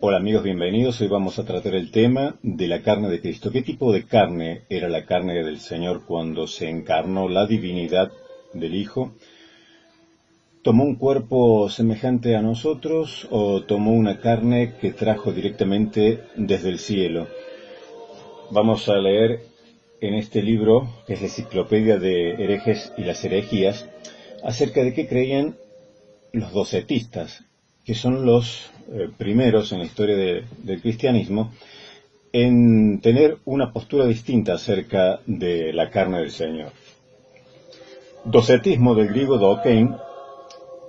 Hola amigos, bienvenidos. Hoy vamos a tratar el tema de la carne de Cristo. ¿Qué tipo de carne era la carne del Señor cuando se encarnó la divinidad del Hijo? ¿Tomó un cuerpo semejante a nosotros o tomó una carne que trajo directamente desde el cielo? Vamos a leer en este libro, que es la Enciclopedia de Herejes y las Herejías, acerca de qué creían los docetistas, que son los primeros en la historia del cristianismo en tener una postura distinta acerca de la carne del Señor. Docetismo, del griego dokein,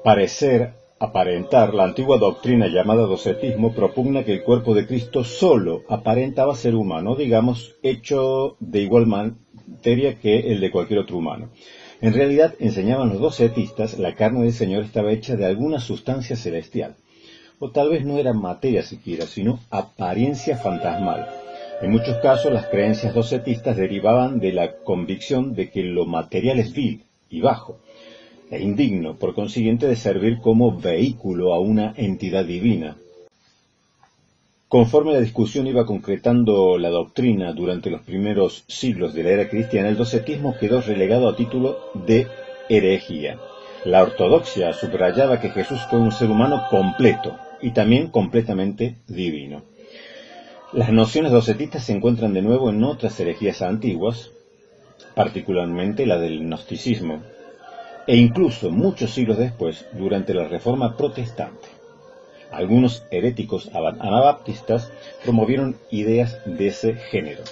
parecer, aparentar. La antigua doctrina llamada docetismo propugna que el cuerpo de Cristo solo aparentaba ser humano, digamos, hecho de igual materia que el de cualquier otro humano. En realidad, enseñaban los docetistas, la carne del Señor estaba hecha de alguna sustancia celestial. O tal vez no era materia siquiera, sino apariencia fantasmal. En muchos casos, las creencias docetistas derivaban de la convicción de que lo material es vil y bajo, e indigno, por consiguiente, de servir como vehículo a una entidad divina. Conforme la discusión iba concretando la doctrina durante los primeros siglos de la era cristiana, el docetismo quedó relegado a título de herejía. La ortodoxia subrayaba que Jesús fue un ser humano completo y también completamente divino. Las nociones docetistas se encuentran de nuevo en otras herejías antiguas, particularmente la del gnosticismo, e incluso muchos siglos después, durante la Reforma Protestante. Algunos heréticos anabaptistas promovieron ideas de ese género.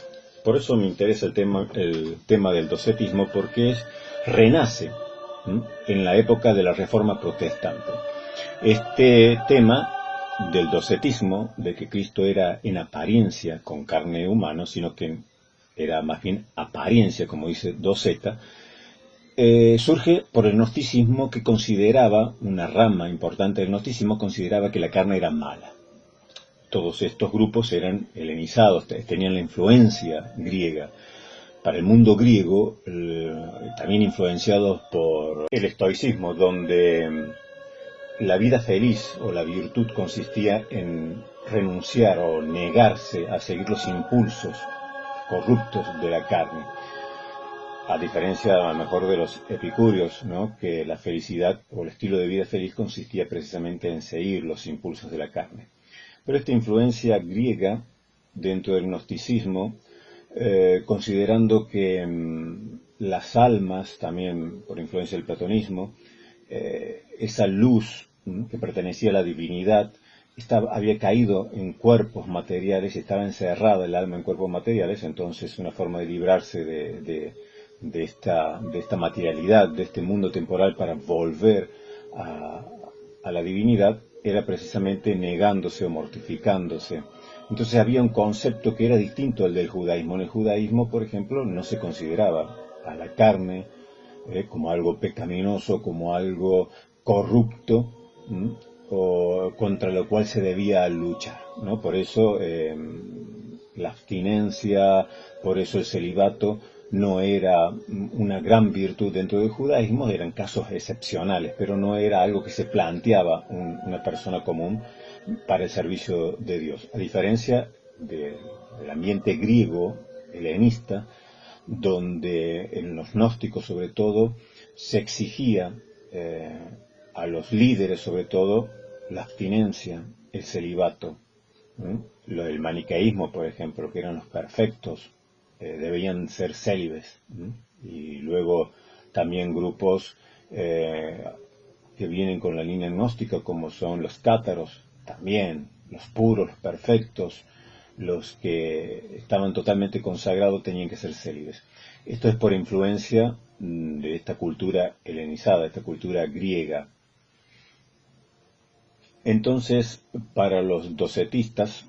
Por eso me interesa el tema del docetismo, porque renace en la época de la Reforma Protestante. Este tema del docetismo, de que Cristo era en apariencia con carne humana, sino que era más bien apariencia, como dice Doceta, surge por el gnosticismo, que consideraba, una rama importante del gnosticismo, consideraba que la carne era mala. Todos estos grupos eran helenizados, tenían la influencia griega. Para el mundo griego, también influenciados por el estoicismo, donde la vida feliz o la virtud consistía en renunciar o negarse a seguir los impulsos corruptos de la carne. A diferencia, a lo mejor, de los epicúreos, ¿no?, que la felicidad o el estilo de vida feliz consistía precisamente en seguir los impulsos de la carne. Pero esta influencia griega dentro del gnosticismo, considerando que las almas, también por influencia del platonismo, esa luz que pertenecía a la divinidad, había caído en cuerpos materiales y estaba encerrada el alma en cuerpos materiales. Entonces, una forma de librarse de esta materialidad, de este mundo temporal, para volver a la divinidad, era precisamente negándose o mortificándose. Entonces había un concepto que era distinto al del judaísmo. En el judaísmo, por ejemplo, no se consideraba a la carne como algo pecaminoso, como algo corrupto, o contra lo cual se debía luchar, ¿no? Por eso la abstinencia, por eso el celibato no era una gran virtud dentro del judaísmo. Eran casos excepcionales, pero no era algo que se planteaba una persona común para el servicio de Dios. A diferencia del ambiente griego, helenista, donde en los gnósticos sobre todo se exigía a los líderes sobre todo la abstinencia, el celibato. El maniqueísmo, por ejemplo, que eran los perfectos, debían ser célibes. Y luego también grupos que vienen con la línea gnóstica, como son los cátaros, también los puros, los perfectos, los que estaban totalmente consagrados tenían que ser célibes. Esto es por influencia de esta cultura helenizada, esta cultura griega. Entonces, para los docetistas,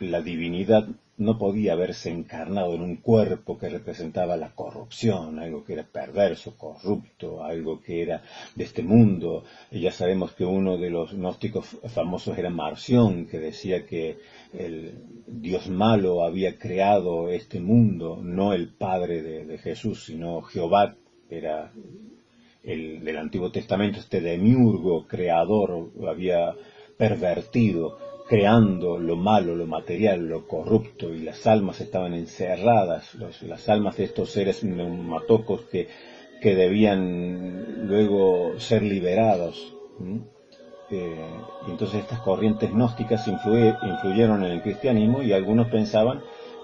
la divinidad no podía haberse encarnado en un cuerpo que representaba la corrupción, algo que era perverso, corrupto, algo que era de este mundo. Y ya sabemos que uno de los gnósticos famosos era Marción, que decía que el Dios malo había creado este mundo, no el Padre de Jesús, sino Jehová. Era el del Antiguo Testamento, este demiurgo creador, había pervertido creando lo malo, lo material, lo corrupto, y las almas estaban encerradas, las almas de estos seres neumatocos que debían luego ser liberados. Y entonces estas corrientes gnósticas influyeron en el cristianismo, y algunos pensaban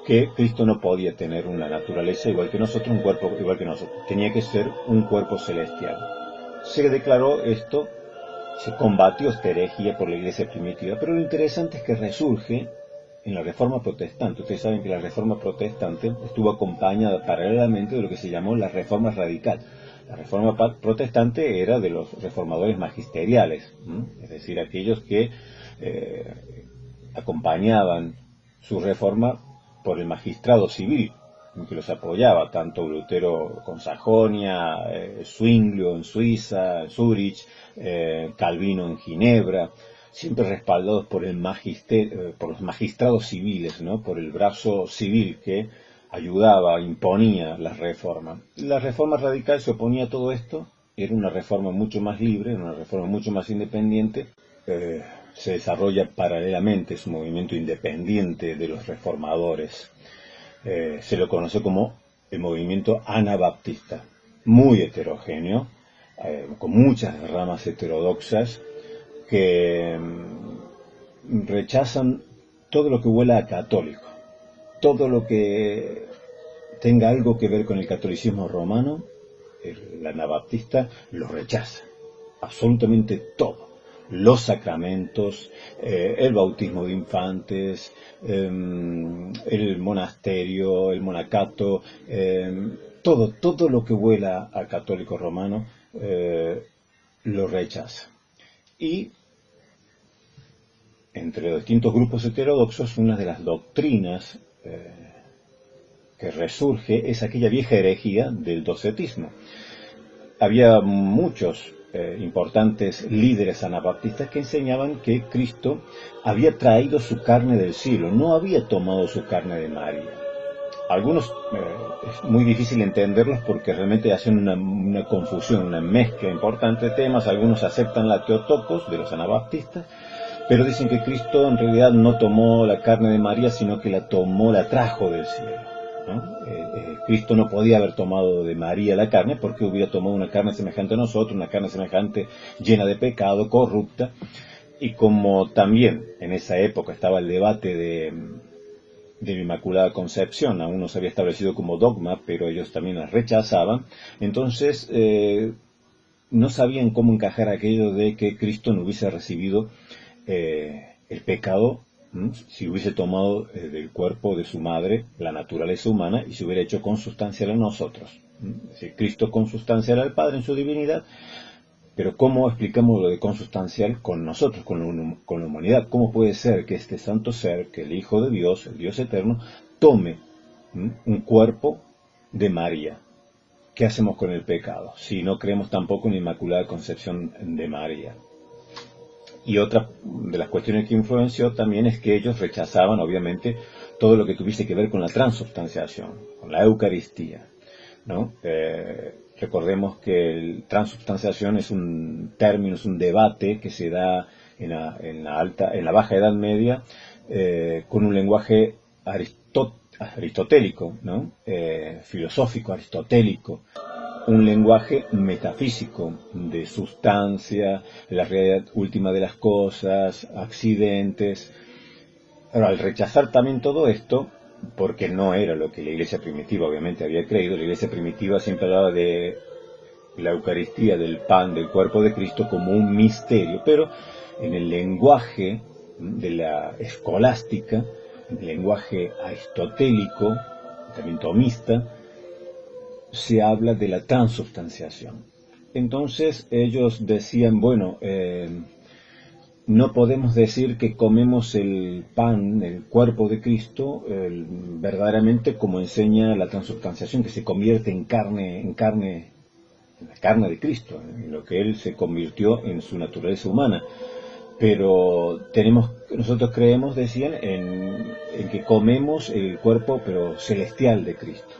que Cristo no podía tener una naturaleza igual que nosotros, un cuerpo igual que nosotros, tenía que ser un cuerpo celestial. Se declaró esto, se combatió esta herejía por la iglesia primitiva, pero lo interesante es que resurge en la Reforma Protestante. Ustedes saben que la Reforma Protestante estuvo acompañada paralelamente de lo que se llamó la Reforma Radical. La Reforma Protestante era de los reformadores magisteriales, es decir, aquellos que acompañaban su reforma por el magistrado civil, que los apoyaba, tanto Lutero con Sajonia, Zwinglio en Suiza, Zurich, Calvino en Ginebra, siempre respaldados por por los magistrados civiles, ¿no? Por el brazo civil que ayudaba, imponía la reforma. La reforma radical se oponía a todo esto, era una reforma mucho más libre, una reforma mucho más independiente. Se desarrolla paralelamente, es un movimiento independiente de los reformadores. Se lo conoce como el movimiento anabaptista, muy heterogéneo, con muchas ramas heterodoxas que rechazan todo lo que huela a católico, todo lo que tenga algo que ver con el catolicismo romano. El anabaptista lo rechaza, absolutamente todo. Los sacramentos, el bautismo de infantes, el monasterio, el monacato, todo lo que huela a católico romano lo rechaza. Y entre los distintos grupos heterodoxos, una de las doctrinas que resurge es aquella vieja herejía del docetismo. Había muchos importantes líderes anabaptistas que enseñaban que Cristo había traído su carne del cielo, no había tomado su carne de María. Algunos es muy difícil entenderlos porque realmente hacen una confusión, una mezcla importante de temas. Algunos aceptan la Teotocos de los anabaptistas, pero dicen que Cristo en realidad no tomó la carne de María, sino que la trajo del cielo, ¿no? Cristo no podía haber tomado de María la carne, porque hubiera tomado una carne semejante a nosotros, una carne semejante llena de pecado, corrupta. Y como también en esa época estaba el debate de la Inmaculada Concepción, aún no se había establecido como dogma, pero ellos también la rechazaban, entonces no sabían cómo encajar aquello de que Cristo no hubiese recibido el pecado, si hubiese tomado del cuerpo de su madre la naturaleza humana y se hubiera hecho consustancial a nosotros. Es decir, Cristo consustancial al Padre en su divinidad, pero ¿cómo explicamos lo de consustancial con nosotros, con la humanidad? ¿Cómo puede ser que este santo ser, que el Hijo de Dios, el Dios eterno, tome un cuerpo de María? ¿Qué hacemos con el pecado si no creemos tampoco en la Inmaculada Concepción de María? Y otra de las cuestiones que influenció también es que ellos rechazaban, obviamente, todo lo que tuviese que ver con la transubstanciación, con la Eucaristía, ¿no? Recordemos que la transubstanciación es un término, es un debate que se da en la Baja Edad Media, con un lenguaje aristotélico, ¿no? Filosófico, aristotélico. Un lenguaje metafísico de sustancia, la realidad última de las cosas, accidentes. Ahora, al rechazar también todo esto, porque no era lo que la iglesia primitiva obviamente había creído, la iglesia primitiva siempre hablaba de la Eucaristía, del pan, del cuerpo de Cristo como un misterio, pero en el lenguaje de la escolástica, en el lenguaje aristotélico, también tomista, se habla de la transubstanciación. Entonces ellos decían, bueno, no podemos decir que comemos el pan, el cuerpo de Cristo, verdaderamente como enseña la transubstanciación, que se convierte en la carne de Cristo, en lo que Él se convirtió en su naturaleza humana. Pero nosotros creemos, decían, en que comemos el cuerpo, pero celestial de Cristo.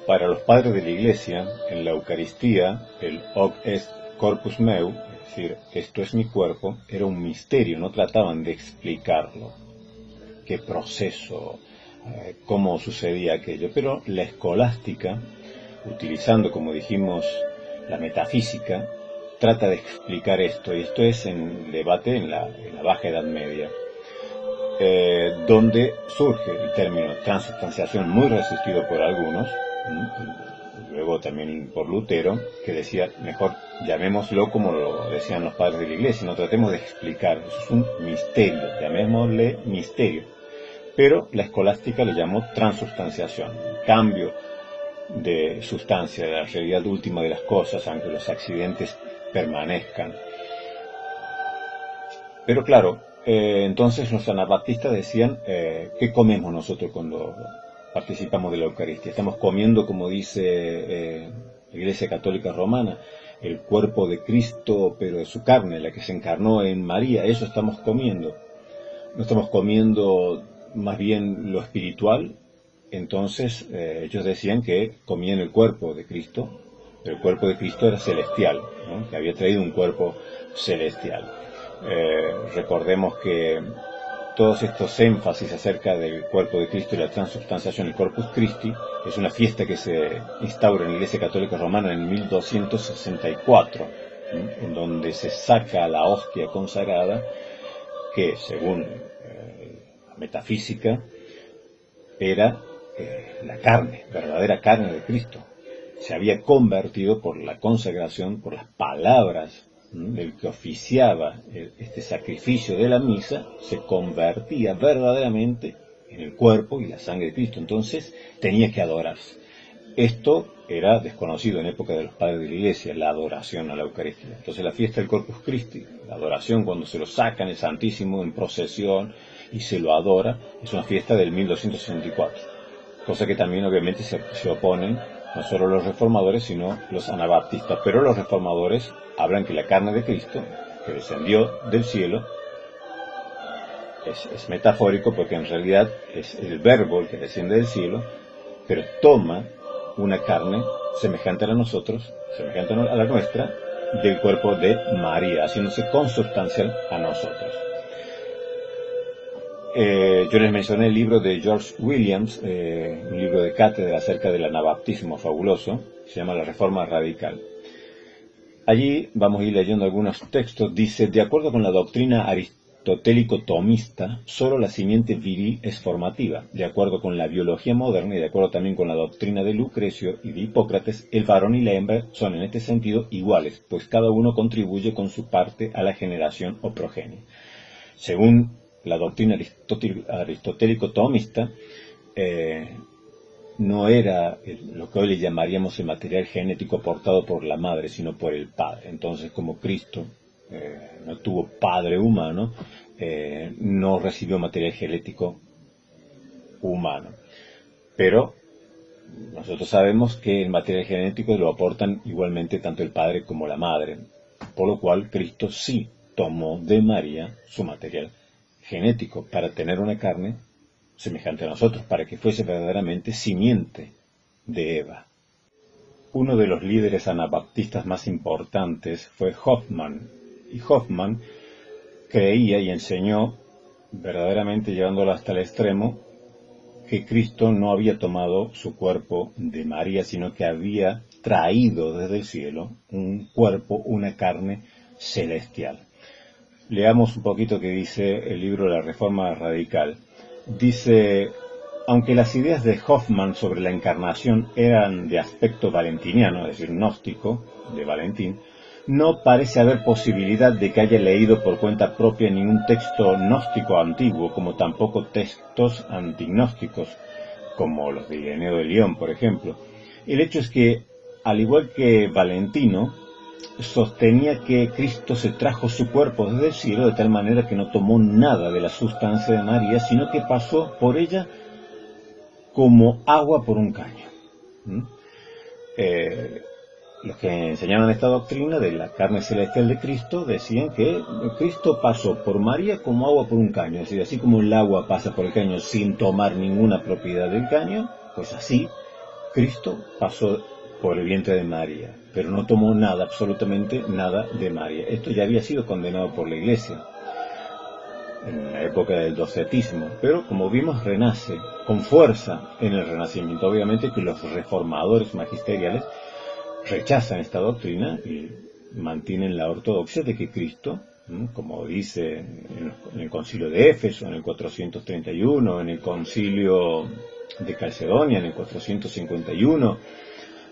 Para los padres de la Iglesia, en la Eucaristía, el hoc est corpus meu, Es decir, esto es mi cuerpo, era un misterio, no trataban de explicarlo, qué proceso, cómo sucedía aquello, pero la escolástica, utilizando, como dijimos, la metafísica, trata de explicar esto, y esto es en debate en la Baja Edad Media, donde surge el término transubstanciación, muy resistido por algunos, y luego también por Lutero, que decía, mejor llamémoslo como lo decían los padres de la Iglesia, no tratemos de explicar, eso es un misterio, llamémosle misterio. Pero la escolástica le llamó transubstanciación, cambio de sustancia, de la realidad última de las cosas, aunque los accidentes permanezcan. Pero claro, entonces los anabaptistas decían, ¿qué comemos nosotros cuando participamos de la Eucaristía? Estamos comiendo, como dice la Iglesia Católica Romana, el cuerpo de Cristo, pero de su carne, la que se encarnó en María, eso estamos comiendo. No estamos comiendo más bien lo espiritual. Entonces ellos decían que comían el cuerpo de Cristo, pero el cuerpo de Cristo era celestial, ¿no? Que había traído un cuerpo celestial. Recordemos que todos estos énfasis acerca del cuerpo de Cristo y la transubstanciación, el Corpus Christi, es una fiesta que se instaura en la Iglesia Católica Romana en 1264, en donde se saca la hostia consagrada, que según la metafísica era la carne, verdadera carne de Cristo. Se había convertido por la consagración, por las palabras del que oficiaba este sacrificio de la misa, se convertía verdaderamente en el cuerpo y la sangre de Cristo. Entonces tenía que adorarse. Esto era desconocido en época de los padres de la Iglesia, la adoración a la Eucaristía. Entonces la fiesta del Corpus Christi, la adoración cuando se lo sacan el Santísimo en procesión y se lo adora, es una fiesta del 1264. Cosa que también obviamente se oponen no solo los reformadores, sino los anabaptistas. Pero los reformadores hablan que la carne de Cristo, que descendió del cielo, es metafórico porque en realidad es el verbo el que desciende del cielo, pero toma una carne semejante a la nosotros, semejante a la nuestra, del cuerpo de María, haciéndose consubstancial a nosotros. Yo les mencioné el libro de George Williams, un libro de cátedra acerca del anabaptismo fabuloso, se llama La Reforma Radical. Allí vamos a ir leyendo algunos textos. Dice, de acuerdo con la doctrina aristotélico-tomista, solo la simiente viril es formativa. De acuerdo con la biología moderna y de acuerdo también con la doctrina de Lucrecio y de Hipócrates, el varón y la hembra son en este sentido iguales, pues cada uno contribuye con su parte a la generación o progenie. Según la doctrina aristotélico-tomista, no era lo que hoy le llamaríamos el material genético aportado por la madre, sino por el padre. Entonces, como Cristo no tuvo padre humano, no recibió material genético humano. Pero nosotros sabemos que el material genético lo aportan igualmente tanto el padre como la madre, por lo cual Cristo sí tomó de María su material genético para tener una carne semejante a nosotros, para que fuese verdaderamente simiente de Eva. Uno de los líderes anabaptistas más importantes fue Hoffman, y Hoffman creía y enseñó, verdaderamente llevándolo hasta el extremo, que Cristo no había tomado su cuerpo de María, sino que había traído desde el cielo un cuerpo, una carne celestial. Leamos un poquito que dice el libro de la Reforma Radical. Dice, aunque las ideas de Hoffman sobre la encarnación eran de aspecto valentiniano, es decir, gnóstico, de Valentín, no parece haber posibilidad de que haya leído por cuenta propia ningún texto gnóstico antiguo, como tampoco textos antignósticos, como los de Ireneo de León, por ejemplo. El hecho es que, al igual que Valentino, sostenía que Cristo se trajo su cuerpo desde el cielo de tal manera que no tomó nada de la sustancia de María, sino que pasó por ella como agua por un caño. Los que enseñaban esta doctrina de la carne celestial de Cristo decían que Cristo pasó por María como agua por un caño, es decir, así como el agua pasa por el caño sin tomar ninguna propiedad del caño, pues así Cristo pasó por el vientre de María. pero no tomó nada, absolutamente nada de María. Esto ya había sido condenado por la Iglesia en la época del docetismo, pero como vimos renace con fuerza en el Renacimiento. Obviamente que los reformadores magisteriales rechazan esta doctrina y mantienen la ortodoxia de que Cristo, como dice en el concilio de Éfeso en el 431, en el concilio de Calcedonia en el 451,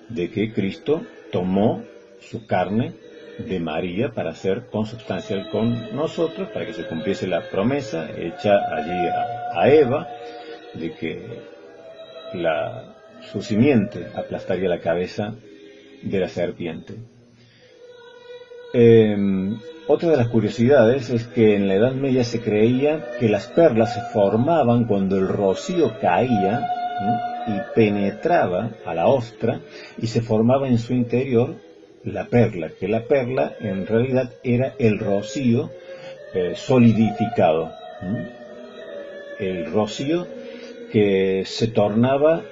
de que Cristo tomó su carne de María para ser consubstancial con nosotros, para que se cumpliese la promesa hecha allí a Eva, de que su simiente aplastaría la cabeza de la serpiente. Otra de las curiosidades es que en la Edad Media se creía que las perlas se formaban cuando el rocío caía y penetraba a la ostra y se formaba en su interior la perla, que la perla en realidad era el rocío solidificado, el rocío que se tornaba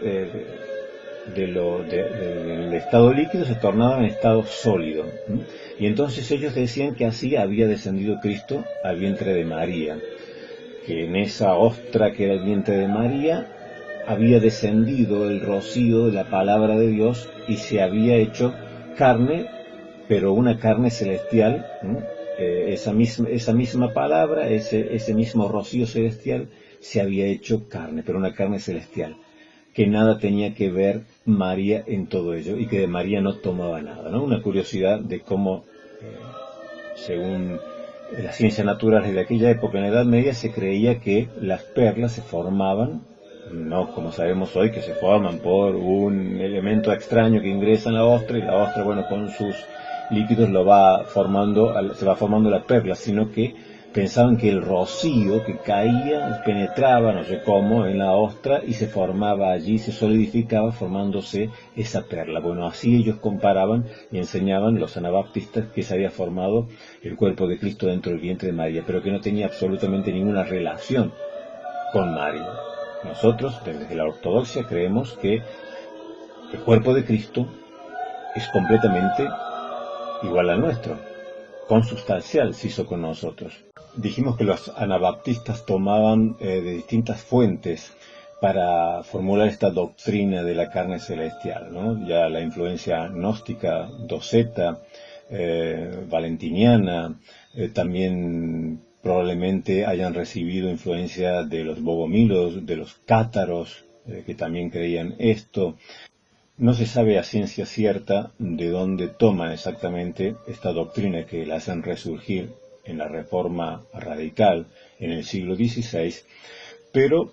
del estado líquido, se tornaba en estado sólido. Y entonces ellos decían que así había descendido Cristo al vientre de María, que en esa ostra que era el vientre de María había descendido el rocío de la palabra de Dios y se había hecho carne, pero una carne celestial. Esa misma palabra, ese mismo rocío celestial se había hecho carne, pero una carne celestial, que nada tenía que ver María en todo ello y que de María no tomaba nada, ¿no? Una curiosidad de cómo, según las ciencias naturales de aquella época, en la Edad Media, se creía que las perlas se formaban, no como sabemos hoy, que se forman por un elemento extraño que ingresa en la ostra y la ostra, bueno, con sus líquidos se va formando la perla, sino que pensaban que el rocío que caía penetraba, no sé cómo, en la ostra y se formaba allí, se solidificaba formándose esa perla. Bueno, así ellos comparaban y enseñaban los anabaptistas que se había formado el cuerpo de Cristo dentro del vientre de María, pero que no tenía absolutamente ninguna relación con María. Nosotros, desde la ortodoxia, creemos que el cuerpo de Cristo es completamente igual al nuestro, consubstancial se hizo con nosotros. Dijimos que los anabaptistas tomaban de distintas fuentes para formular esta doctrina de la carne celestial, ¿no? Ya la influencia gnóstica, doceta, valentiniana, también probablemente hayan recibido influencia de los bogomilos, de los cátaros, que también creían esto. No se sabe a ciencia cierta de dónde toman exactamente esta doctrina que la hacen resurgir en la Reforma Radical en el siglo XVI, pero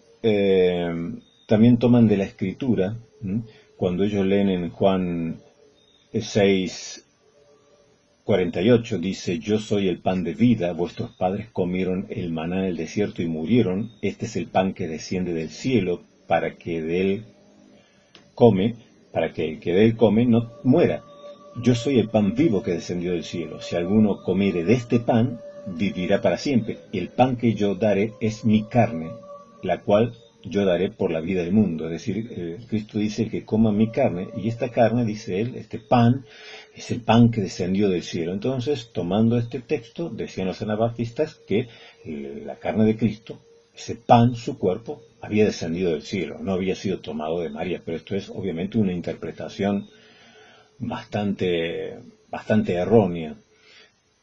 también toman de la Escritura, cuando ellos leen en Juan 6:48, dice: yo soy el pan de vida, vuestros padres comieron el maná en el desierto y murieron, este es el pan que desciende del cielo, para que de él el que de él come no muera. Yo soy el pan vivo que descendió del cielo. Si alguno comiere de este pan, vivirá para siempre. El pan que yo daré es mi carne, la cual yo daré por la vida del mundo. Es decir, Cristo dice que coma mi carne, y esta carne, dice él, este pan, es el pan que descendió del cielo. Entonces, tomando este texto, decían los anabaptistas que la carne de Cristo, ese pan, su cuerpo, había descendido del cielo, no había sido tomado de María, pero esto es obviamente una interpretación bastante errónea.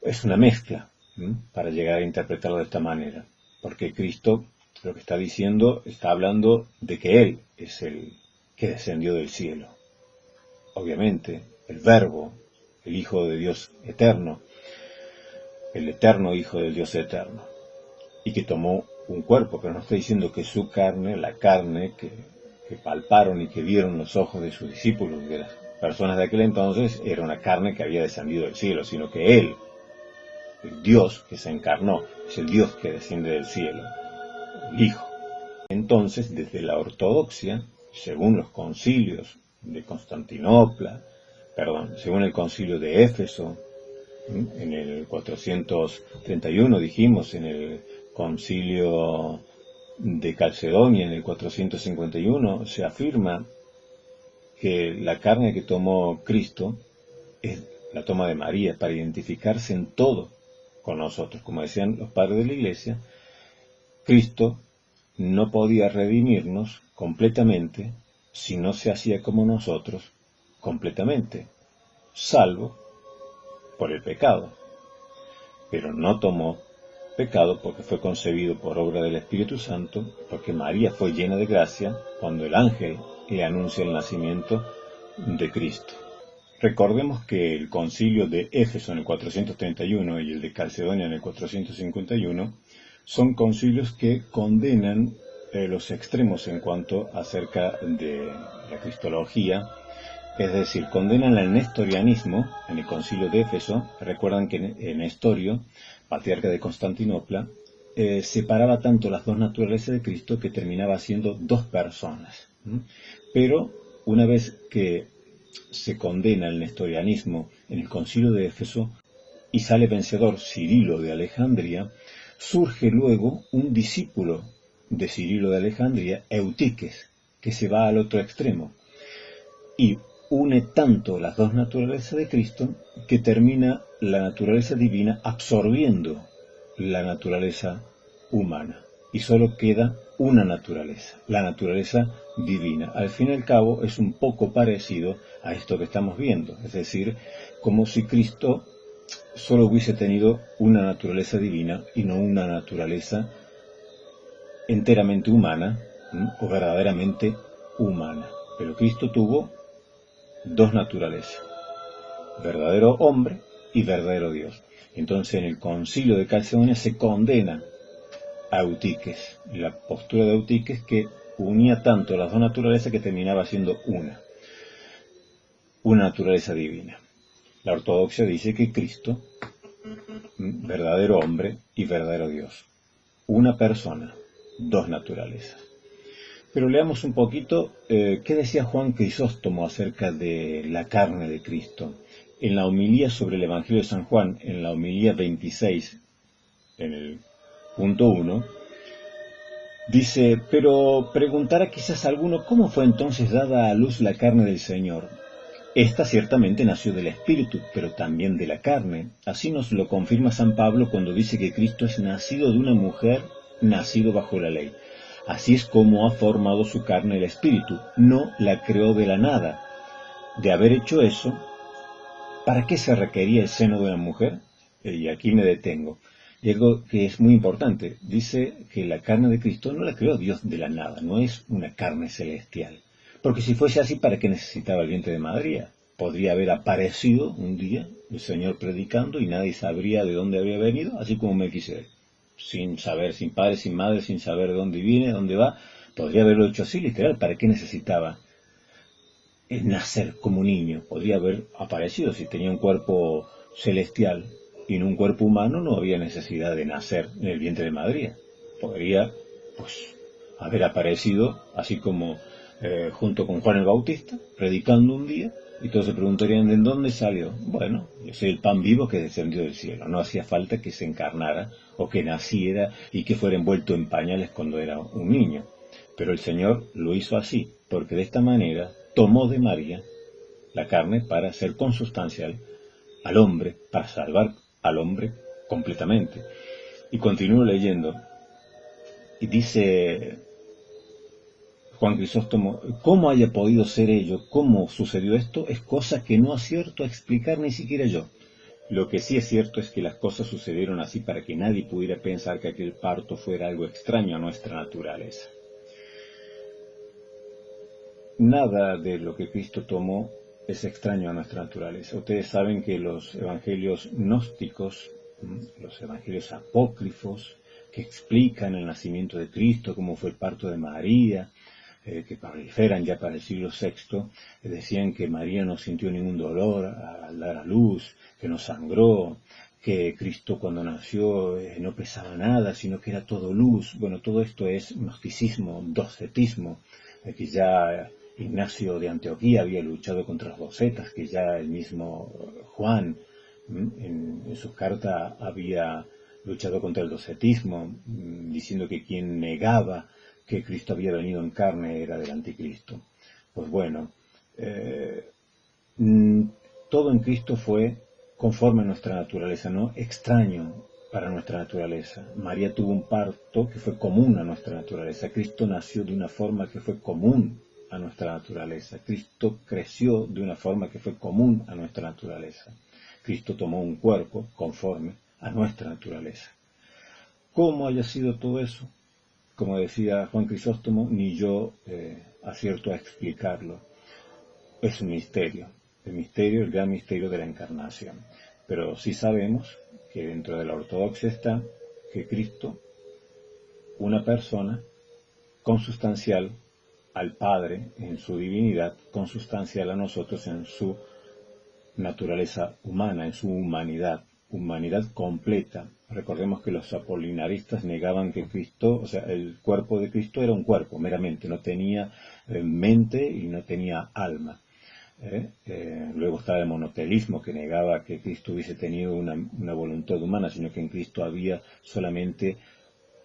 Es una mezcla para llegar a interpretarlo de esta manera, porque Cristo lo que está diciendo, está hablando de que Él es el que descendió del cielo. Obviamente, el Verbo, el Hijo de Dios eterno, el eterno Hijo del Dios eterno, y que tomó un cuerpo, pero no está diciendo que su carne, la carne que palparon y que vieron los ojos de sus discípulos, de las personas de aquel entonces, era una carne que había descendido del cielo, sino que Él, el Dios que se encarnó, es el Dios que desciende del cielo, el Hijo. Entonces, desde la ortodoxia, según los concilios de según el concilio de Éfeso, en el 431 dijimos, en el concilio de Calcedonia en el 451 se afirma que la carne que tomó Cristo es la toma de María para identificarse en todo con nosotros. Como decían los padres de la Iglesia, Cristo no podía redimirnos completamente si no se hacía como nosotros completamente, salvo por el pecado. Pero no tomó pecado porque fue concebido por obra del Espíritu Santo, porque María fue llena de gracia cuando el ángel le anuncia el nacimiento de Cristo. Recordemos que el concilio de Éfeso en el 431 y el de Calcedonia en el 451 son concilios que condenan los extremos en cuanto acerca de la cristología, es decir, condenan el nestorianismo en el concilio de Éfeso. Recuerdan que Nestorio, patriarca de Constantinopla, separaba tanto las dos naturalezas de Cristo que terminaba siendo dos personas. Pero una vez que se condena el nestorianismo en el concilio de Éfeso y sale vencedor Cirilo de Alejandría, surge luego un discípulo de Cirilo de Alejandría, Eutiques, que se va al otro extremo y une tanto las dos naturalezas de Cristo que termina la naturaleza divina absorbiendo la naturaleza humana y solo queda una naturaleza, la naturaleza divina. Al fin y al cabo es un poco parecido a esto que estamos viendo, es decir, como si Cristo solo hubiese tenido una naturaleza divina y no una naturaleza enteramente humana o verdaderamente humana. Pero Cristo tuvo dos naturalezas, verdadero hombre y verdadero Dios. Entonces en el concilio de Calcedonia se condena a Eutiques, la postura de Eutiques que unía tanto las dos naturalezas que terminaba siendo una naturaleza divina. La ortodoxia dice que Cristo, verdadero hombre y verdadero Dios, una persona, dos naturalezas. Pero leamos un poquito qué decía Juan Crisóstomo acerca de la carne de Cristo. En la homilía sobre el Evangelio de San Juan, en la homilía 26, en el punto 1, dice: pero preguntará quizás alguno, ¿cómo fue entonces dada a luz la carne del Señor? Esta ciertamente nació del Espíritu, pero también de la carne. Así nos lo confirma San Pablo cuando dice que Cristo es nacido de una mujer, nacido bajo la ley. Así es como ha formado su carne el Espíritu, no la creó de la nada. De haber hecho eso, ¿para qué se requería el seno de una mujer? Y aquí me detengo. Y algo que es muy importante, dice que la carne de Cristo no la creó Dios de la nada, no es una carne celestial. Porque si fuese así, ¿para qué necesitaba el vientre de María? Podría haber aparecido un día el Señor predicando y nadie sabría de dónde había venido, así como Melquisedec. Sin saber, sin padre, sin madre, sin saber de dónde viene, dónde va, podría haberlo hecho así, literal. ¿Para qué necesitaba nacer como niño? Podría haber aparecido si tenía un cuerpo celestial y en un cuerpo humano, no había necesidad de nacer en el vientre de María. Podría, pues, haber aparecido así como junto con Juan el Bautista, predicando un día, y todos se preguntarían: ¿de dónde salió? Bueno, yo soy el pan vivo que descendió del cielo. No hacía falta que se encarnara o que naciera y que fuera envuelto en pañales cuando era un niño. Pero el Señor lo hizo así, porque de esta manera tomó de María la carne para ser consustancial al hombre, para salvar al hombre completamente. Y continúo leyendo, y dice Juan Crisóstomo: ¿cómo haya podido ser ello? ¿Cómo sucedió esto? Es cosa que no acierto a explicar ni siquiera yo. Lo que sí es cierto es que las cosas sucedieron así para que nadie pudiera pensar que aquel parto fuera algo extraño a nuestra naturaleza. Nada de lo que Cristo tomó es extraño a nuestra naturaleza. Ustedes saben que los evangelios gnósticos, los evangelios apócrifos, que explican el nacimiento de Cristo, cómo fue el parto de María, que proliferan ya para el siglo VI, decían que María no sintió ningún dolor al dar a luz, que no sangró, que Cristo cuando nació no pesaba nada, sino que era todo luz. Bueno, todo esto es gnosticismo, docetismo, que ya Ignacio de Antioquía había luchado contra los docetas, que ya el mismo Juan en sus cartas había luchado contra el docetismo, diciendo que quien negaba que Cristo había venido en carne era del anticristo. Pues bueno, todo en Cristo fue conforme a nuestra naturaleza, no extraño para nuestra naturaleza. María tuvo un parto que fue común a nuestra naturaleza. Cristo nació de una forma que fue común a nuestra naturaleza. Cristo creció de una forma que fue común a nuestra naturaleza. Cristo tomó un cuerpo conforme a nuestra naturaleza. ¿Cómo haya sido todo eso? Como decía Juan Crisóstomo, ni yo acierto a explicarlo. Es un misterio, el gran misterio de la encarnación. Pero sí sabemos que dentro de la ortodoxia está que Cristo, una persona consustancial al Padre en su divinidad, consustancial a nosotros en su naturaleza humana, en su humanidad completa. Recordemos que los apolinaristas negaban que Cristo, o sea, el cuerpo de Cristo era un cuerpo meramente, no tenía mente y no tenía alma. Luego estaba el monotelismo, que negaba que Cristo hubiese tenido una voluntad humana, sino que en Cristo había solamente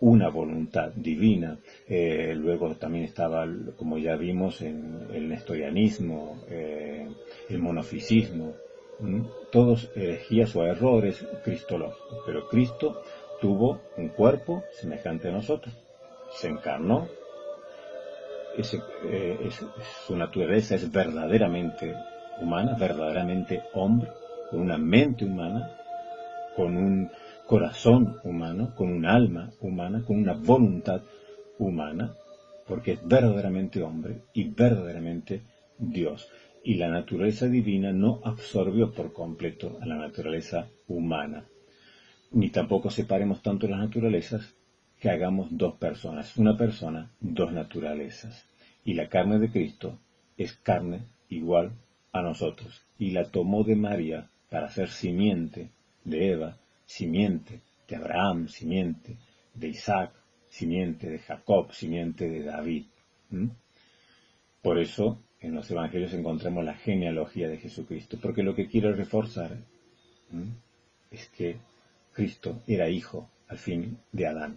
una voluntad divina. Luego también estaba, como ya vimos, el nestorianismo, el monofisismo, todos herejías o errores cristológicos. Pero Cristo tuvo un cuerpo semejante a nosotros, se encarnó. Su naturaleza es verdaderamente humana, verdaderamente hombre, con una mente humana, con un corazón humano, con un alma humana, con una voluntad humana, porque es verdaderamente hombre y verdaderamente Dios. Y la naturaleza divina no absorbió por completo a la naturaleza humana. Ni tampoco separemos tanto las naturalezas que hagamos dos personas. Una persona, dos naturalezas. Y la carne de Cristo es carne igual a nosotros. Y la tomó de María para ser simiente de Eva, simiente de Abraham, simiente de Isaac, simiente de Jacob, simiente de David. Por eso en los evangelios encontramos la genealogía de Jesucristo, porque lo que quiero reforzar es que Cristo era hijo al fin de Adán.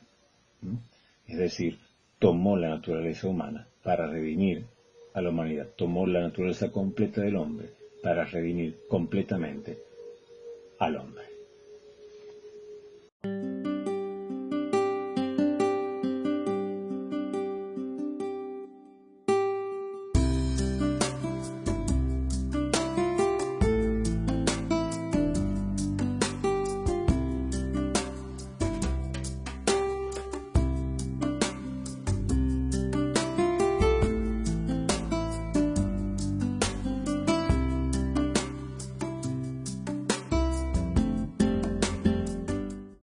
Es decir, tomó la naturaleza humana para redimir a la humanidad, tomó la naturaleza completa del hombre para redimir completamente al hombre.